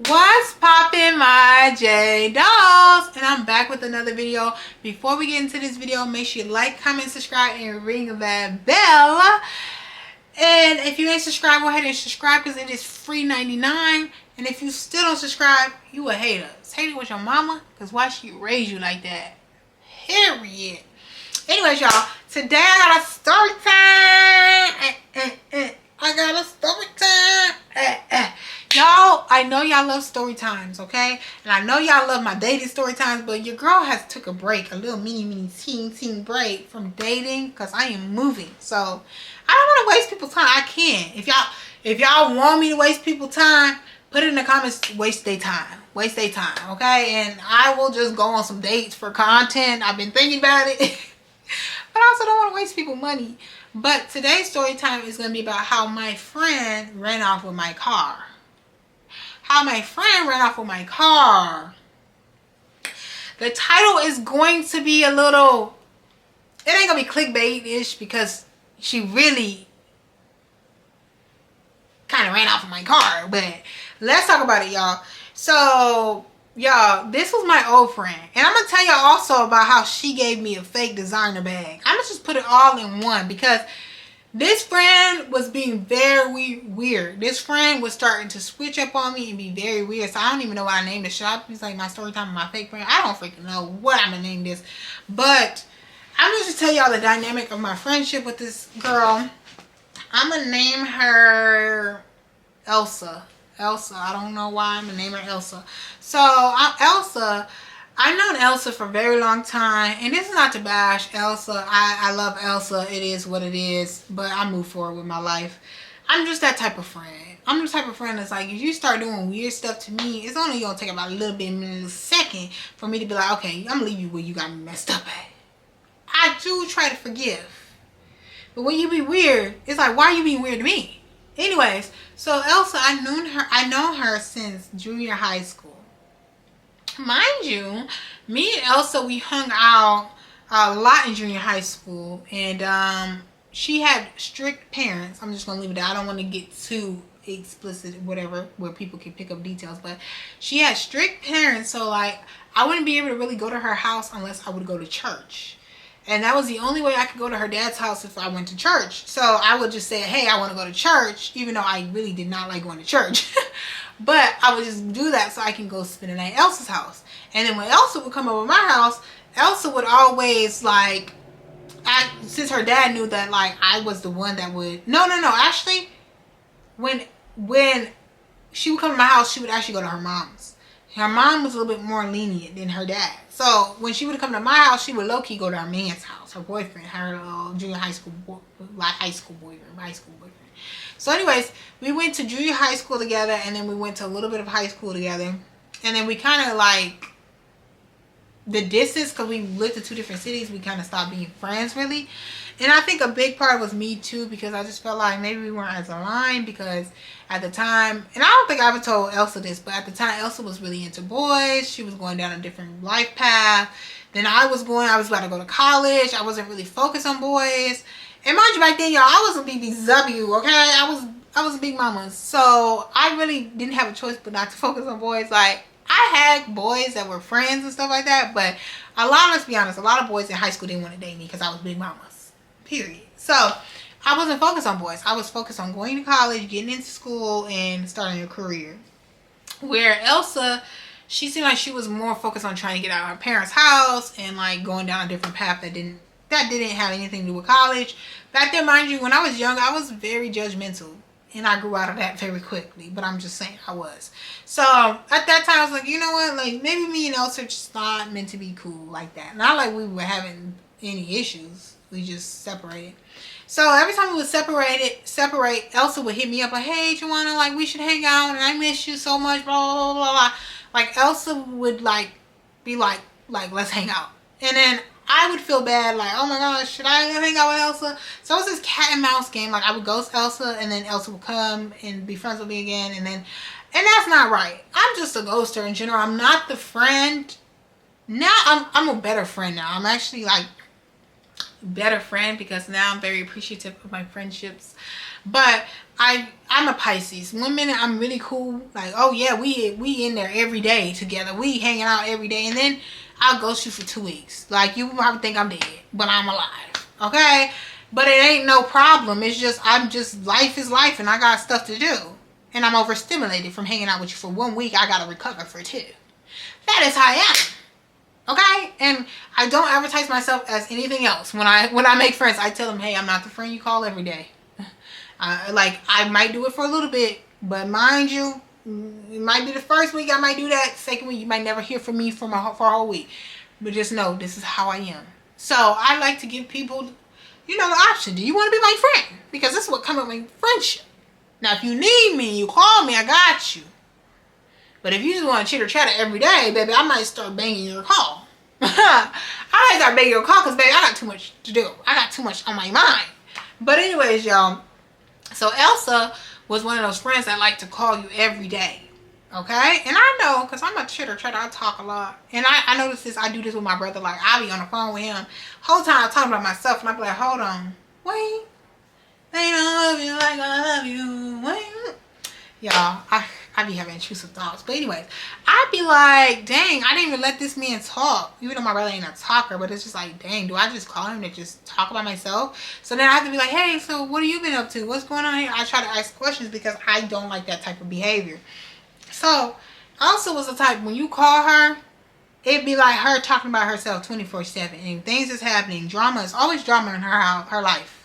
What's poppin', my J dolls? And I'm back with another video. Before we get into this video, make sure you like, comment, subscribe, and ring that bell. And if you ain't subscribed, go ahead and subscribe because it is free 99. And if you still don't subscribe, you a hater. Hate it with your mama because why she raised you like that? Period. Anyways, y'all, today I got a story time. I got a story time. Y'all, I know y'all love story times, okay? And I know y'all love my dating story times, but your girl has took a break, a little mini teen break from dating because I am moving. So I don't want to waste people's time. I can't. If y'all want me to waste people's time, put it in the comments. Waste their time, okay? And I will just go on some dates for content. I've been thinking about it, but I also don't want to waste people's money. But today's story time is going to be about how my friend ran off with my car. The title is going to be a little, it ain't gonna be clickbait-ish because she really kind of ran off of my car. But let's talk about it, y'all. So, y'all, this was my old friend. And I'm gonna tell y'all also about how she gave me a fake designer bag. I'm gonna just put it all in one because this friend was being very weird. This friend was starting to switch up on me and be very weird. So I don't even know what I named the shop. It's like my story time with my fake friend. I don't freaking know what I'm gonna name this. But I'm gonna just tell y'all the dynamic of my friendship with this girl. I'm gonna name her Elsa. I don't know why I'm gonna name her Elsa. So Elsa. I've known Elsa for a very long time, and this is not to bash Elsa. I love Elsa. It is what it is, but I move forward with my life. I'm just that type of friend. I'm the type of friend that's like, if you start doing weird stuff to me, it's only going to take about a little bit, a second for me to be like, okay, I'm going to leave you where you got me messed up at. I do try to forgive. But when you be weird, it's like, why are you being weird to me? Anyways, so Elsa, I know her since junior high school. Mind you, me and Elsa, we hung out a lot in junior high school, and she had strict parents. I'm just gonna leave it there. I don't want to get too explicit, whatever, where people can pick up details, but she had strict parents, so like I wouldn't be able to really go to her house unless I would go to church. And that was the only way I could go to her dad's house if I went to church. So I would just say, hey, I want to go to church, even though I really did not like going to church. But I would just do that so I can go spend the night at Elsa's house. And then when Elsa would come over to my house, Elsa would always like, since her dad knew that like I was the one that would, no. Actually, when she would come to my house, she would actually go to her mom's. Her mom was a little bit more lenient than her dad. So when she would come to my house, she would low-key go to her man's house, her boyfriend, her junior high school boyfriend. So anyways, we went to junior high school together, and then we went to a little bit of high school together. And then we kind of like, the distance, because we lived in two different cities, we kind of stopped being friends really. And I think a big part was me too, because I just felt like maybe we weren't as aligned, because at the time, and I don't think I ever told Elsa this, but at the time Elsa was really into boys. She was going down a different life path than I was about to go to college. I wasn't really focused on boys. And mind you, back then, y'all, I was a BBW, okay? I was a big mama. So I really didn't have a choice but not to focus on boys. Like, I had boys that were friends and stuff like that, but let's be honest, a lot of boys in high school didn't want to date me because I was big mamas. Period. So I wasn't focused on boys. I was focused on going to college, getting into school, and starting a career. Where Elsa, she seemed like she was more focused on trying to get out of her parents' house and like going down a different path that didn't have anything to do with college. Back then, mind you, when I was young, I was very judgmental. And I grew out of that very quickly. But I'm just saying, I was. So, at that time, I was like, you know what? Like, maybe me and Elsa are just not meant to be cool like that. Not like we were having any issues. We just separated. So, every time we would separate, Elsa would hit me up like, hey, Joanna, like, we should hang out. And I miss you so much, blah, blah, blah, blah. Like, Elsa would, like, be like, let's hang out. And then I would feel bad, like, oh my gosh, should I hang out with Elsa? So it was this cat and mouse game. Like, I would ghost Elsa, and then Elsa would come and be friends with me again, and that's not right. I'm just a ghoster in general. I'm not the friend. Now, I'm a better friend now. I'm actually, like, better friend because now I'm very appreciative of my friendships. But I'm a Pisces. One minute I'm really cool, like, oh yeah, we in there every day together, we hanging out every day, and then I'll ghost you for 2 weeks. Like, you probably think I'm dead, but I'm alive. Okay? But it ain't no problem. It's just, life is life, and I got stuff to do. And I'm overstimulated from hanging out with you for 1 week. I gotta recover for 2. That is how I am. Okay? And I don't advertise myself as anything else. When I make friends, I tell them, hey, I'm not the friend you call every day. Like, I might do it for a little bit, but mind you, it might be the first week I might do that. Second week, you might never hear from me for a whole week. But just know, this is how I am. So I like to give people, the option. Do you want to be my friend? Because this is what comes with my friendship. Now, if you need me, you call me, I got you. But if you just want to chitter chatter every day, baby, I might start banging your call. I might start banging your call because, baby, I got too much to do. I got too much on my mind. But anyways, y'all. So Elsa was one of those friends that like to call you every day. Okay? And I know, because I'm a chitter chatter, I talk a lot. And I notice this, I do this with my brother. Like, I'll be on the phone with him whole time I'm talking about myself, and I'll be like, hold on. Wait. They don't love you like I love you. Wait. Y'all, I be having intrusive thoughts. But anyways, I'd be like, dang, I didn't even let this man talk. Even though my brother ain't a talker, but it's just like, dang, do I just call him to just talk about myself? So then I have to be like, hey, so what have you been up to? What's going on here? I try to ask questions because I don't like that type of behavior. So, also was the type, when you call her, it'd be like her talking about herself 24/7. And things is happening. Drama is always drama in her life.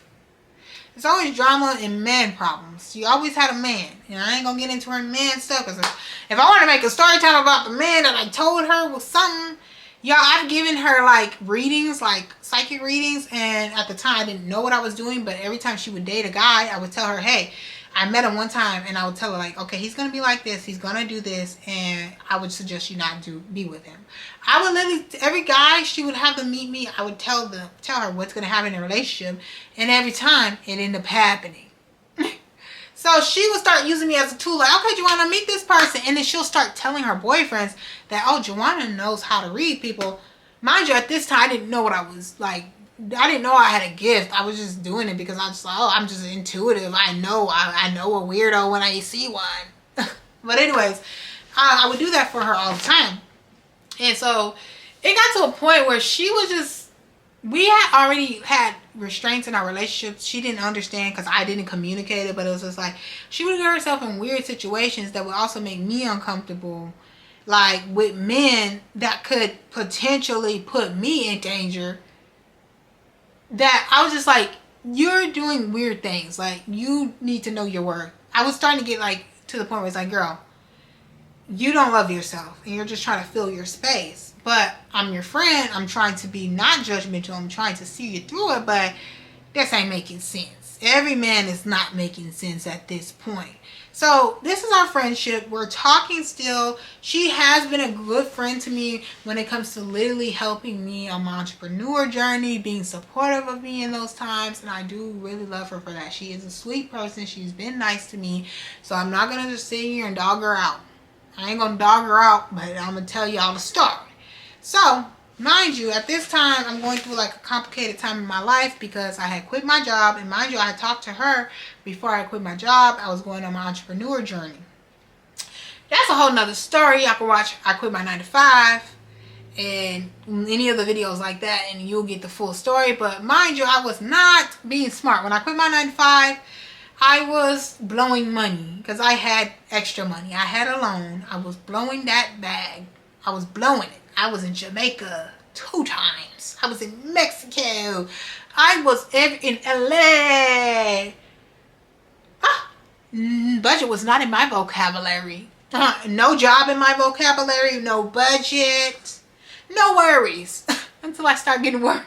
It's always drama and man problems. She always had a man. And I ain't gonna get into her man stuff. Because if I want to make a story time about the man that I told her was something, y'all, I've given her like readings, like psychic readings. And at the time, I didn't know what I was doing. But every time she would date a guy, I would tell her, hey, I met him one time, and I would tell her, like, okay, he's going to be like this, he's going to do this, and I would suggest you not be with him. I would literally, every guy she would have them meet me, I would tell her what's going to happen in a relationship, and every time, it ended up happening. So she would start using me as a tool, like, okay, Joanna, meet this person, and then she'll start telling her boyfriends that, oh, Joanna knows how to read people. Mind you, at this time, I didn't know what I was, like, I didn't know I had a gift. I was just doing it because I was like, oh, I'm just intuitive. I know a weirdo when I see one. But anyways, I would do that for her all the time. And so it got to a point where she was just, we had already had restraints in our relationship. She didn't understand because I didn't communicate it, but it was just like, she would get herself in weird situations that would also make me uncomfortable. Like with men that could potentially put me in danger. That I was just like, you're doing weird things. Like, you need to know your worth. I was starting to get like to the point where it's like, girl, you don't love yourself and you're just trying to fill your space. But I'm your friend. I'm trying to be not judgmental. I'm trying to see you through it, but this ain't making sense. Every man is not making sense at this point. So this is our friendship. We're talking still. She has been a good friend to me when it comes to literally helping me on my entrepreneur journey, being supportive of me in those times. And I do really love her for that. She is a sweet person. She's been nice to me. So I'm not going to just sit here and dog her out. I ain't going to dog her out, but I'm going to tell y'all the story. So, mind you, at this time, I'm going through like a complicated time in my life because I had quit my job. And mind you, I had talked to her before I quit my job. I was going on my entrepreneur journey. That's a whole nother story. Y'all can watch I Quit My 9 to 5 and any of the videos like that, and you'll get the full story. But mind you, I was not being smart. When I quit my 9 to 5, I was blowing money because I had extra money. I had a loan. I was blowing that bag. I was blowing it. I was in Jamaica 2 times. I was in Mexico. I was in LA. Budget was not in my vocabulary. No job in my vocabulary. No budget. No worries. Until I start getting worried.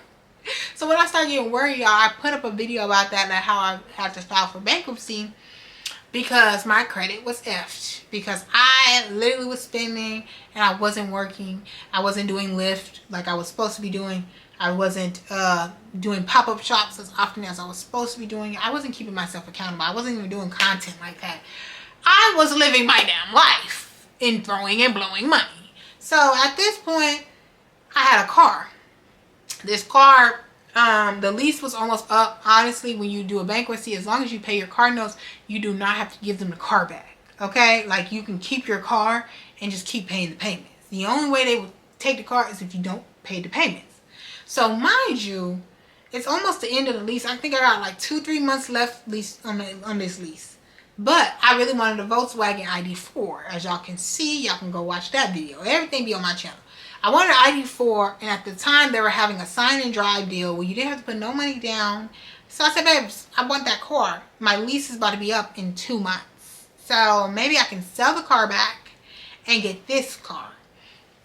So when I started getting worried, y'all, I put up a video about that and how I had to file for bankruptcy. Because my credit was effed. Because I literally was spending and I wasn't working. I wasn't doing Lyft like I was supposed to be doing. I wasn't doing pop-up shops as often as I was supposed to be doing. I wasn't keeping myself accountable. I wasn't even doing content like that. I was living my damn life in throwing and blowing money. So at this point, I had a car. This car The lease was almost up. Honestly, when you do a bankruptcy, as long as you pay your car notes, you do not have to give them the car back. Okay? Like, you can keep your car and just keep paying the payments. The only way they would take the car is if you don't pay the payments. So, mind you, it's almost the end of the lease. I think I got like 2-3 months left lease on this lease. But I really wanted a Volkswagen ID4. As y'all can see, y'all can go watch that video. Everything be on my channel. I wanted an ID4, and at the time they were having a sign and drive deal where you didn't have to put no money down. So I said, babes, I want that car. My lease is about to be up in 2 months. So maybe I can sell the car back and get this car.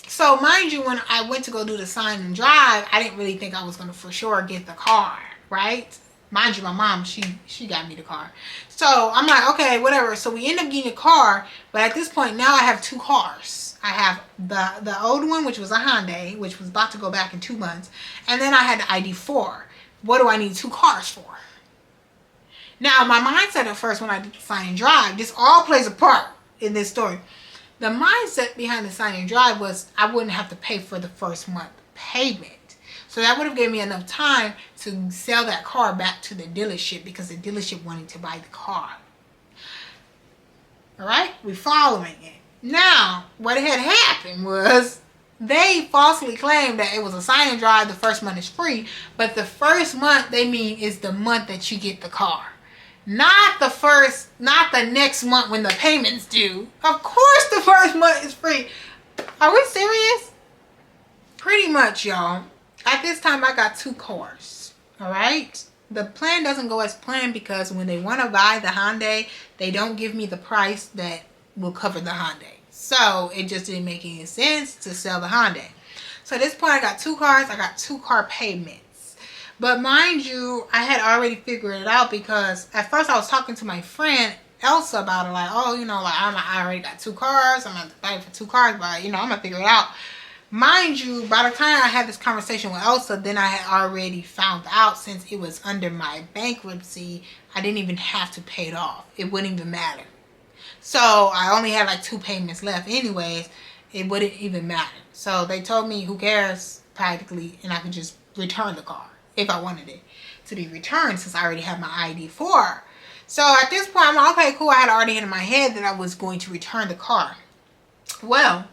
So mind you, when I went to go do the sign and drive, I didn't really think I was going to for sure get the car, right? Mind you, my mom, she got me the car. So I'm like, okay, whatever. So we end up getting a car, but at this point now I have 2 cars. I have the old one, which was a Hyundai, which was about to go back in 2 months. And then I had the ID4. What do I need 2 cars for? Now, my mindset at first when I did the sign and drive, this all plays a part in this story. The mindset behind the sign and drive was I wouldn't have to pay for the first month payment. So that would have given me enough time to sell that car back to the dealership because the dealership wanted to buy the car. All right? We're following it. Now, what had happened was they falsely claimed that it was a sign and drive, the first month is free, but the first month they mean is the month that you get the car. Not the next month when the payment's due. Of course the first month is free. Are we serious? Pretty much, y'all. At this time, I got 2 cars. All right? The plan doesn't go as planned because when they want to buy the Hyundai, they don't give me the price that will cover the Hyundai. So it just didn't make any sense to sell the Hyundai. So at this point, I got 2 cars. I got 2 car payments. But mind you, I had already figured it out because at first I was talking to my friend Elsa about it. Like, oh, you know, like I already got 2 cars. I'm going to fight for 2 cars, but, you know, I'm going to figure it out. Mind you, by the time I had this conversation with Elsa, then I had already found out since it was under my bankruptcy, I didn't even have to pay it off. It wouldn't even matter. So I only had like 2 payments left anyways. It wouldn't even matter. So they told me, who cares, practically, and I could just return the car if I wanted it to be returned since I already have my ID4. So at this point, I'm like, okay, cool. I had already in my head that I was going to return the car. Well,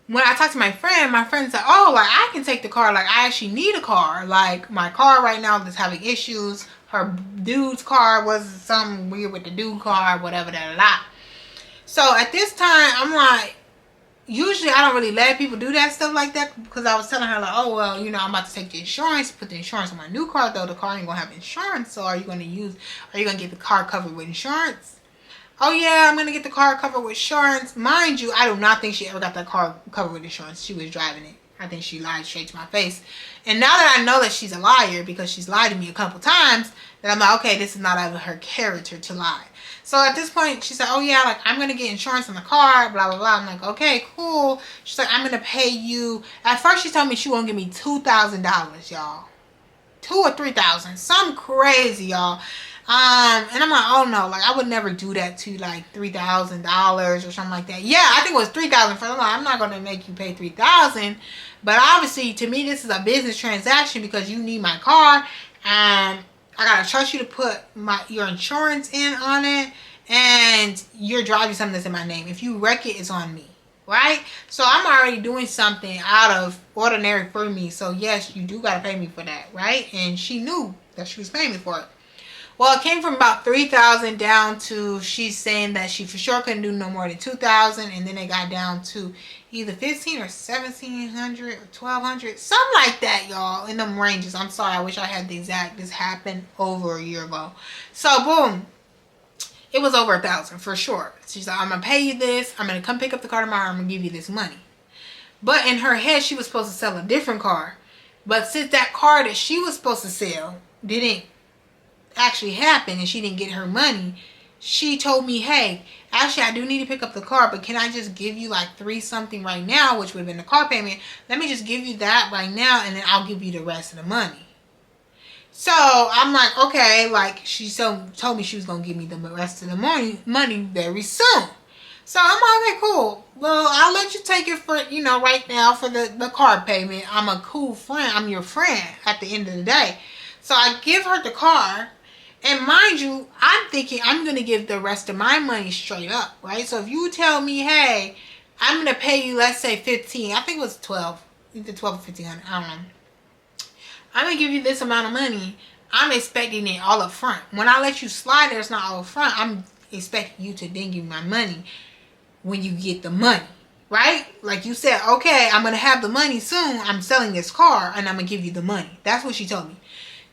when I talked to my friend said, oh, like, I can take the car. Like, I actually need a car. Like, my car right now is having issues. Her dude's car was something weird with the dude car, whatever, So at this time, I'm like, usually I don't really let people do that stuff like that because I was telling her, like, oh, well, you know, I'm about to take the insurance, put the insurance on my new car, though the car ain't going to have insurance. So are you going to get the car covered with insurance? Oh, yeah, I'm going to get the car covered with insurance. Mind you, I do not think she ever got that car covered with insurance. She was driving it. I think she lied straight to my face. And now that I know that she's a liar because she's lied to me a couple times, then I'm like, okay, this is not out of her character to lie. So at this point, she said, oh, yeah, like, I'm going to get insurance on the car, blah, blah, blah. I'm like, okay, cool. She's like, I'm going to pay you. At first, she told me she won't give me $2,000, y'all. $2,000 or $3,000. Something crazy, y'all. And I'm like, oh no, like I would never do that to like $3,000 or something like that. Yeah, I think it was $3,000 for. I'm like, I'm not gonna make you pay $3,000, but obviously to me this is a business transaction because you need my car, and I gotta trust you to put your insurance in on it, and you're driving something that's in my name. If you wreck it, it's on me, right? So I'm already doing something out of ordinary for me. So yes, you do gotta pay me for that, right? And she knew that she was paying me for it. Well, it came from about $3,000 down to she's saying that she for sure couldn't do no more than $2,000, and then it got down to either $1,500 or $1,700 or $1,200, something like that, y'all, in them ranges. I'm sorry, I wish I had the exact. This happened over a year ago. So boom, it was over $1,000 for sure. She's like, I'm gonna pay you this. I'm gonna come pick up the car tomorrow. I'm gonna give you this money. But in her head, she was supposed to sell a different car. But since that car that she was supposed to sell didn't actually happened and she didn't get her money, she told me, hey, actually I do need to pick up the car, but can I just give you like $3 something right now, which would have been the car payment. Let me just give you that right now, and then I'll give you the rest of the money. So I'm like, okay, like she told me she was gonna give me the rest of the money very soon. So I'm like, okay, cool. Well, I'll let you take it for, right now for the car payment. I'm a cool friend. I'm your friend at the end of the day. So I give her the car. And mind you, I'm thinking I'm going to give the rest of my money straight up, right? So if you tell me, hey, I'm going to pay you, let's say 15. I think it was 12. Either 12 or 1500. I don't know. I'm going to give you this amount of money. I'm expecting it all up front. When I let you slide there, it's not all up front. I'm expecting you to then give me my money when you get the money, right? Like you said, okay, I'm going to have the money soon. I'm selling this car and I'm going to give you the money. That's what she told me.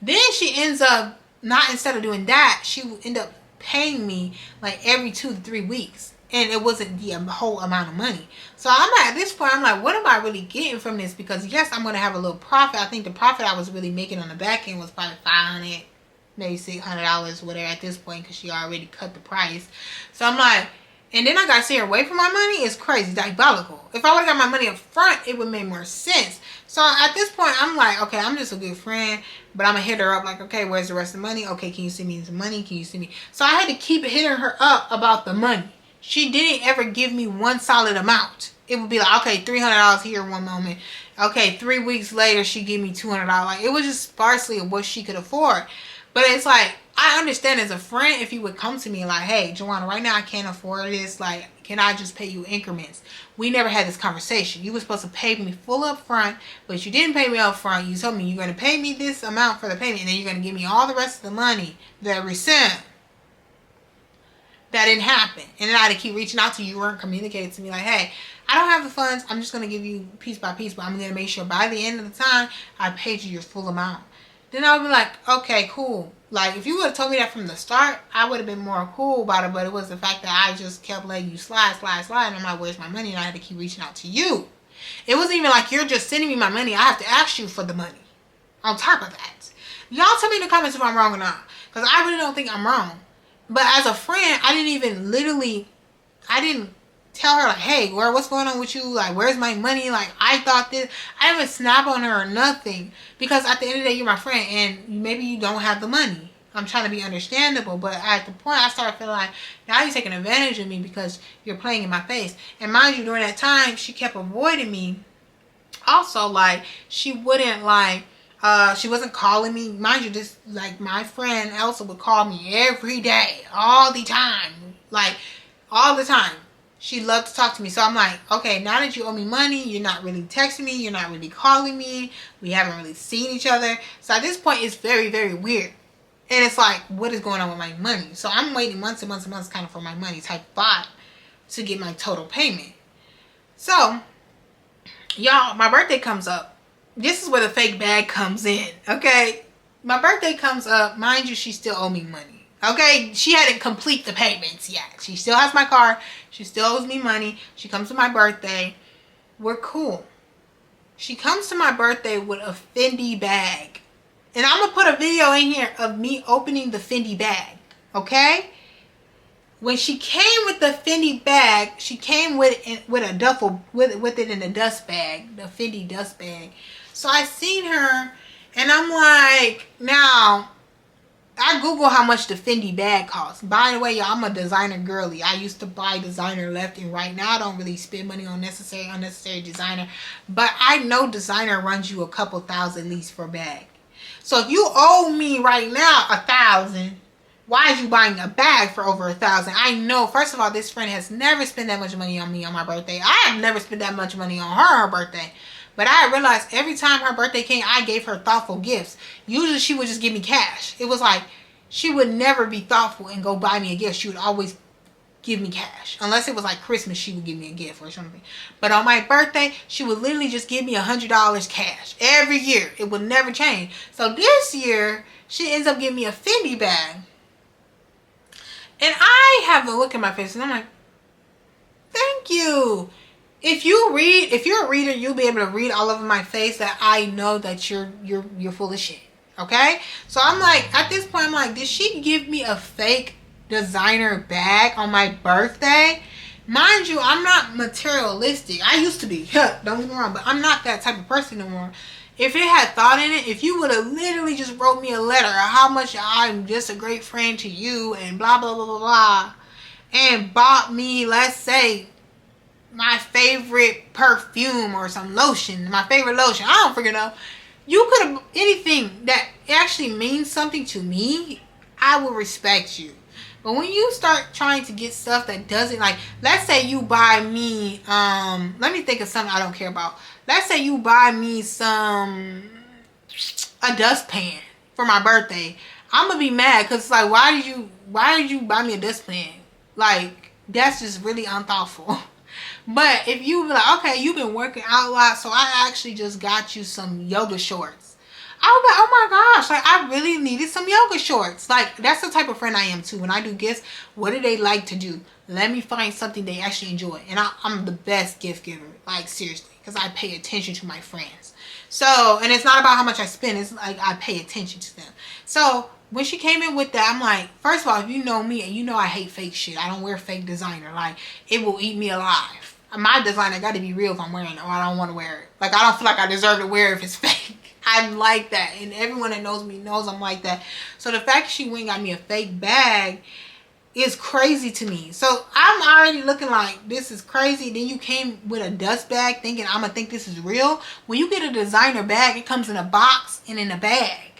Then she ends up, not instead of doing that, she would end up paying me like every 2 to 3 weeks. And it wasn't the whole amount of money. So I'm at this point, I'm like, what am I really getting from this? Because yes, I'm going to have a little profit. I think the profit I was really making on the back end was probably $500, maybe $600, whatever at this point, because she already cut the price. So I'm like, and then I got to see her away from my money. It's crazy, diabolical. If I would have got my money up front, it would make more sense. So at this point, I'm like, okay, I'm just a good friend, but I'm going to hit her up like, okay, where's the rest of the money? Okay, can you send me some money? Can you send me? So I had to keep hitting her up about the money. She didn't ever give me one solid amount. It would be like, okay, $300 here one moment. Okay, 3 weeks later, she gave me $200. Like, it was just sparsely of what she could afford. But it's like, I understand as a friend if you would come to me like, hey, Joanna, right now I can't afford this. Like, can I just pay you increments? We never had this conversation. You were supposed to pay me full up front, but you didn't pay me up front. You told me you're going to pay me this amount for the payment, and then you're going to give me all the rest of the money that we sent. That didn't happen. And then I had to keep reaching out to you. You weren't communicating to me like, hey, I don't have the funds. I'm just going to give you piece by piece, but I'm going to make sure by the end of the time, I paid you your full amount. Then I would be like, okay, cool. Like, if you would have told me that from the start, I would have been more cool about it. But it was the fact that I just kept letting you slide. And I'm like, where's my money? And I had to keep reaching out to you. It wasn't even like you're just sending me my money. I have to ask you for the money. On top of that. Y'all tell me in the comments if I'm wrong or not. Because I really don't think I'm wrong. But as a friend, I didn't tell her like, hey, what's going on with you? Like, where's my money? Like, I thought this. I didn't even snap on her or nothing. Because at the end of the day, you're my friend. And maybe you don't have the money. I'm trying to be understandable. But at the point, I started feeling like, now you're taking advantage of me because you're playing in my face. And mind you, during that time, she kept avoiding me. Also, like, she wouldn't, like, she wasn't calling me. Mind you, this, like, my friend Elsa would call me every day, all the time. Like, all the time. She loved to talk to me. So I'm like, okay, now that you owe me money, you're not really texting me, you're not really calling me, we haven't really seen each other. So at this point, it's very, very weird. And it's like, what is going on with my money? So I'm waiting months and months and months kind of for my money type vibe to get my total payment. So, y'all, my birthday comes up. This is where the fake bag comes in, okay? My birthday comes up. Mind you, she still owe me money, okay? She hadn't complete the payments yet. She still has my car. She still owes me money. She comes to my birthday. We're cool. She comes to my birthday with a Fendi bag. And I'm going to put a video in here of me opening the Fendi bag, okay? When she came with the Fendi bag, she came with a duffel, with it in a dust bag, the Fendi dust bag. So I seen her, and I'm like, now, I Google how much the Fendi bag costs. By the way, y'all, I'm a designer girly. I used to buy designer left and right. Now I don't really spend money on unnecessary designer. But I know designer runs you a couple thousand at least for a bag. So if you owe me right now $1,000, why is you buying a bag for over $1,000? I know, first of all, this friend has never spent that much money on me on my birthday. I have never spent that much money on her birthday. But I realized every time her birthday came, I gave her thoughtful gifts. Usually she would just give me cash. It was like, she would never be thoughtful and go buy me a gift. She would always give me cash. Unless it was like Christmas, she would give me a gift or something. But on my birthday, she would literally just give me $100 cash. Every year. It would never change. So this year, she ends up giving me a Fendi bag. And I have a look in my face and I'm like, thank you. If you're a reader, you'll be able to read all over my face that I know that you're full of shit. Okay? So I'm like, at this point, I'm like, did she give me a fake designer bag on my birthday? Mind you, I'm not materialistic. I used to be. Don't get me wrong, but I'm not that type of person anymore. If it had thought in it, if you would have literally just wrote me a letter of how much I'm just a great friend to you and blah, blah, blah, blah, blah, and bought me, let's say, my favorite perfume or some lotion, my favorite lotion, I don't freaking know. You could have anything that actually means something to me, I will respect you. But when you start trying to get stuff that doesn't, like, let's say you buy me, let me think of something I don't care about. Let's say you buy me a dustpan for my birthday. I'm gonna be mad because it's like, why did you buy me a dustpan? Like, that's just really unthoughtful. But if you be like, okay, you've been working out a lot, so I actually just got you some yoga shorts. I was like, oh my gosh, like, I really needed some yoga shorts. Like, that's the type of friend I am too. When I do gifts, what do they like to do? Let me find something they actually enjoy. And I'm the best gift giver, like, seriously, because I pay attention to my friends. So, and it's not about how much I spend, it's like I pay attention to them. So when she came in with that, I'm like, first of all, if you know me and you know I hate fake shit, I don't wear fake designer. Like, it will eat me alive. My designer got to be real if I'm wearing it, or I don't want to wear it. Like, I don't feel like I deserve to wear it if it's fake. I'm like that, and everyone that knows me knows I'm like that. So the fact that she went and got me a fake bag is crazy to me. So I'm already looking like, this is crazy. Then you came with a dust bag thinking I'm gonna think this is real. When you get a designer bag, it comes in a box and in a bag.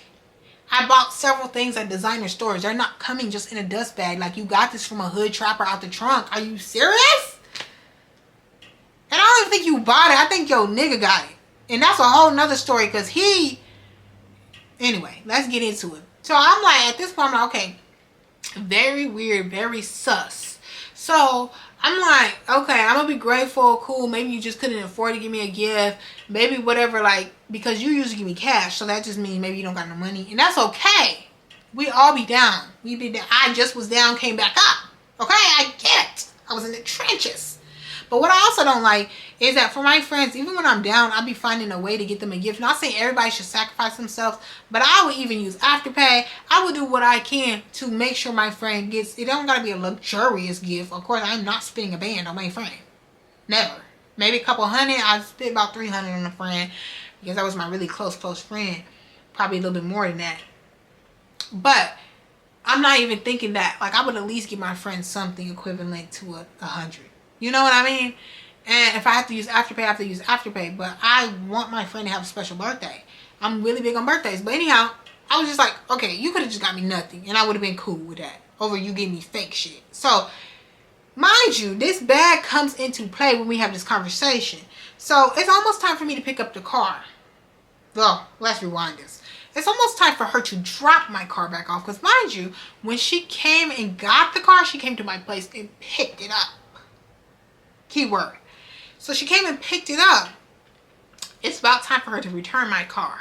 I bought several things at designer stores. They're not coming just in a dust bag. Like, you got this from a hood trapper out the trunk. Are you serious? And I don't even think you bought it. I think your nigga got it. And that's a whole nother story, because anyway, let's get into it. So I'm like, at this point, I'm like, okay, very weird, very sus. So I'm like, okay, I'm gonna be grateful, cool. Maybe you just couldn't afford to give me a gift, maybe whatever, like, because you usually give me cash, so that just means maybe you don't got no money, and that's okay. We all be down. We be down. I just was down, came back up. Okay, I get it. I was in the trenches. But what I also don't like is that for my friends, even when I'm down, I'll be finding a way to get them a gift. Not saying everybody should sacrifice themselves, but I would even use Afterpay. I would do what I can to make sure my friend gets, it don't got to be a luxurious gift. Of course, I'm not spending a band on my friend. Never. Maybe a couple hundred. I spent about $300 on a friend because that was my really close friend. Probably a little bit more than that. But I'm not even thinking that. Like, I would at least give my friend something equivalent to $100. You know what I mean? And if I have to use Afterpay, I have to use Afterpay. But I want my friend to have a special birthday. I'm really big on birthdays. But anyhow, I was just like, okay, you could have just got me nothing, and I would have been cool with that. Over you giving me fake shit. So, mind you, this bag comes into play when we have this conversation. So, it's almost time for me to pick up the car. Well, let's rewind this. It's almost time for her to drop my car back off. Because mind you, when she came and got the car, she came to my place and picked it up. Keyword. So she came and picked it up. It's about time for her to return my car.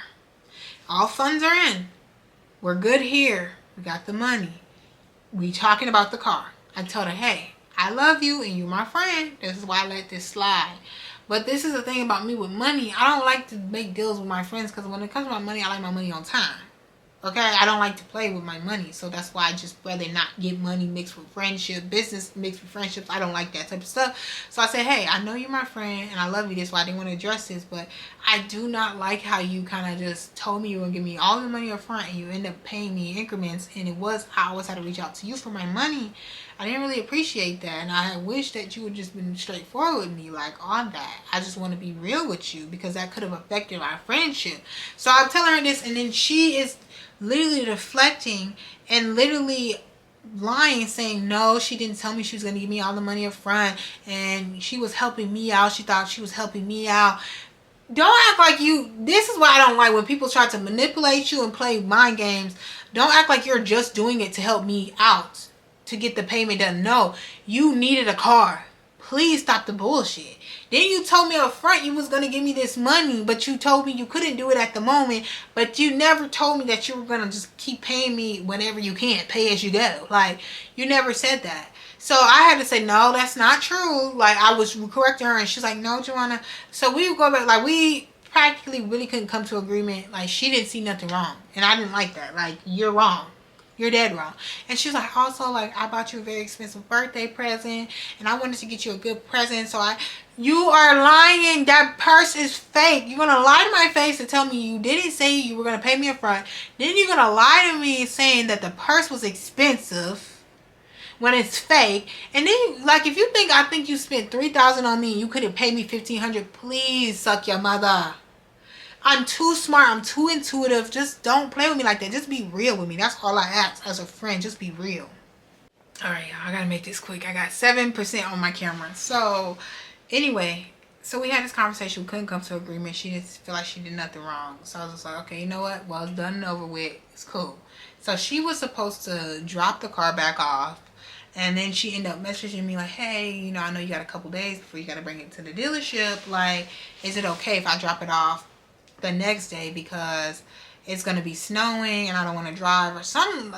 All funds are in. We're good here. We got the money. We talking about the car. I told her, hey, I love you and you're my friend. This is why I let this slide. But this is the thing about me with money. I don't like to make deals with my friends, because when it comes to my money, I like my money on time. Okay, I don't like to play with my money, so that's why I just rather not get money mixed with friendship, business mixed with friendships. I don't like that type of stuff. So I said, hey, I know you're my friend and I love you. That's why I didn't want to address this, but I do not like how you kind of just told me you were going to give me all the money up front and you end up paying me in increments, and I always had to reach out to you for my money. I didn't really appreciate that, and I wish that you would just been straightforward with me, like, on that. I just want to be real with you, because that could have affected our friendship. So I'm telling her this, and then she is literally deflecting and literally lying, saying no, she didn't tell me she was going to give me all the money up front, and she was helping me out. She thought she was helping me out. Don't act like you, this is what I don't like, when people try to manipulate you and play mind games. Don't act like you're just doing it to help me out, to get the payment done. No, you needed a car. Please stop the bullshit. Then you told me up front you was going to give me this money, but you told me you couldn't do it at the moment, but you never told me that you were going to just keep paying me whenever you can, pay as you go. Like, you never said that. So I had to say, no, that's not true. Like, I was correcting her, and she's like, no, Joanna. So we would go back, like, we practically really couldn't come to agreement. Like, she didn't see nothing wrong, and I didn't like that. Like, you're wrong. You're dead wrong. And she's like, also, like, I bought you a very expensive birthday present, and I wanted to get you a good present, so you are lying. That purse is fake. You're going to lie to my face and tell me you didn't say you were going to pay me up front. Then you're going to lie to me saying that the purse was expensive when it's fake. And then, like, if you think I think you spent $3,000 on me and you could have paid me $1,500, please suck your mother. I'm too smart. I'm too intuitive. Just don't play with me like that. Just be real with me. That's all I ask as a friend. Just be real. All right, y'all. I gotta make this quick. I got 7% on my camera. So, anyway, so we had this conversation. We couldn't come to an agreement. She didn't feel like she did nothing wrong. So I was just like, okay, you know what? Well, it's done and over with. It's cool. So she was supposed to drop the car back off. And then she ended up messaging me like, hey, you know, I know you got a couple days before you got to bring it to the dealership. Like, is it okay if I drop it off the next day because it's going to be snowing and I don't want to drive, or some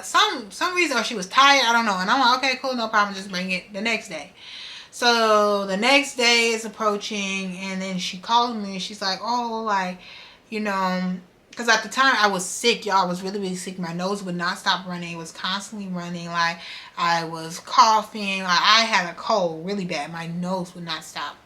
reason, or she was tired, I don't know. And I'm like, okay, cool, no problem, just bring it the next day. So the next day is approaching, and then she calls me and she's like, oh, like, you know, because at the time I was sick, y'all. I was really, really sick. My nose would not stop running. It was constantly running. Like, I was coughing. Like, I had a cold really bad. My nose would not stop.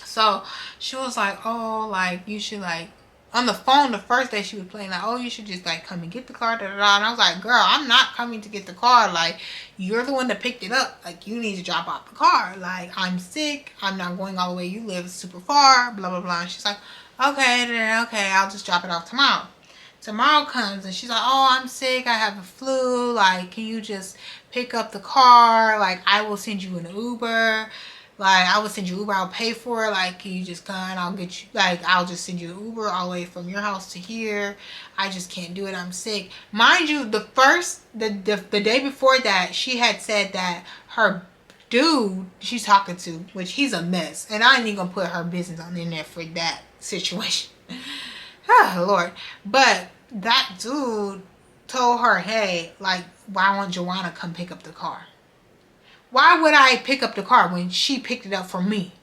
So she was like, oh, like, you should, like, on the phone the first day she was playing, like, oh, you should just, like, come and get the car, da, da, da. And I was like, girl, I'm not coming to get the car. Like, you're the one that picked it up. Like, you need to drop off the car. Like, I'm sick. I'm not going all the way. You live super far, blah, blah, blah. And she's like, okay, okay, I'll just drop it off tomorrow. Tomorrow comes, and she's like, oh, I'm sick. I have a flu. Like, can you just pick up the car? Like, I will send you an Uber. Like, I will send you Uber. I'll pay for it. Like, can you just come and I'll get you, like, I'll just send you an Uber all the way from your house to here. I just can't do it. I'm sick. Mind you, the day before that, she had said that her dude she's talking to, which he's a mess. And I ain't even going to put her business on in there for that situation. Oh, Lord. But that dude told her, hey, like, why won't Joanna come pick up the car? Why would I pick up the car when she picked it up for me?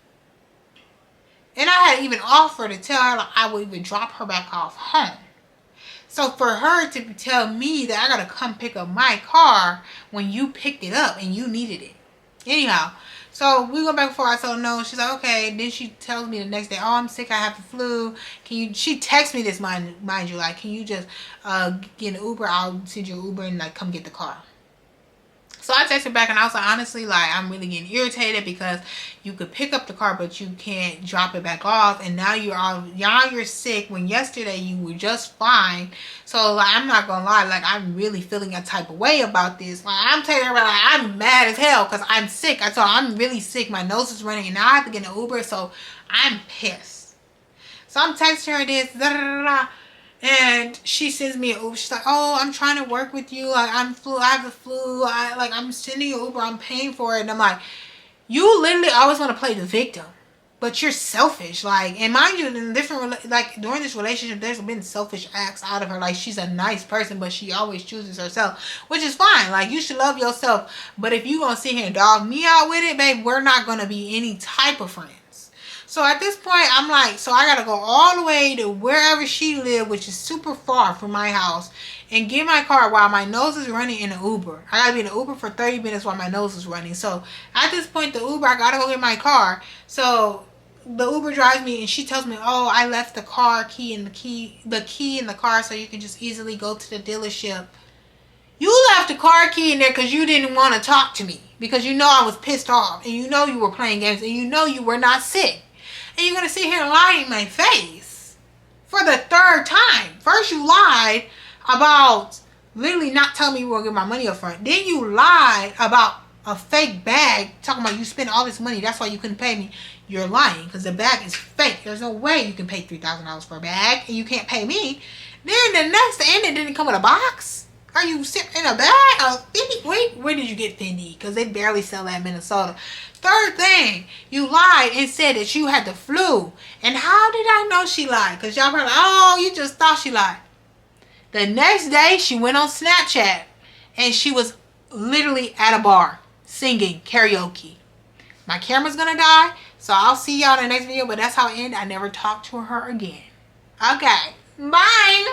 And I had even offered to tell her, like, I would even drop her back off home. So for her to tell me that I got to come pick up my car when you picked it up and you needed it. Anyhow, so we go back and forth. I told her no. She's like, okay. Then she tells me the next day, oh, I'm sick. I have the flu. Can you, she texts me this, mind you, like, can you just get an Uber? I'll send you an Uber and, like, come get the car. So I texted back and I was like, honestly, like, I'm really getting irritated because you could pick up the car, but you can't drop it back off. And now you're sick when yesterday you were just fine. So, like, I'm not going to lie. Like, I'm really feeling a type of way about this. Like, I'm telling everybody, like, I'm mad as hell because I'm sick. I told her I'm really sick. My nose is running and now I have to get an Uber. So I'm pissed. So I'm texting her this, da da da da. And she sends me an Uber. She's like, oh, I'm trying to work with you. Like, I have the flu. I'm sending you an Uber. I'm paying for it. And I'm like, you literally always want to play the victim. But you're selfish. Like, and mind you, in different, like, during this relationship, there's been selfish acts out of her. Like, she's a nice person, but she always chooses herself. Which is fine. Like, you should love yourself. But if you going to sit here and dog me out with it, babe, we're not going to be any type of friends. So at this point, I'm like, so I got to go all the way to wherever she lived, which is super far from my house, and get my car while my nose is running in an Uber. I got to be in an Uber for 30 minutes while my nose is running. So at this point, the Uber, I got to go get my car. So the Uber drives me and she tells me, oh, I left the car key in the key in the car so you can just easily go to the dealership. You left the car key in there because you didn't want to talk to me. Because you know I was pissed off. And you know you were playing games. And you know you were not sick. And you're going to sit here and lie in my face for the third time. First you lied about literally not telling me you were going to get my money up front. Then you lied about a fake bag, talking about you spent all this money. That's why you couldn't pay me. You're lying because the bag is fake. There's no way you can pay $3,000 for a bag and you can't pay me. Then the next end, it didn't come with a box. Are you sitting in a bag? Fendi? Wait, where did you get Fendi? Because they barely sell that in Minnesota. Third thing, you lied and said that you had the flu. And how did I know she lied? Because y'all probably like, oh, you just thought she lied. The next day, she went on Snapchat. And she was literally at a bar singing karaoke. My camera's going to die. So I'll see y'all in the next video. But that's how it ended. I never talked to her again. Okay. Bye.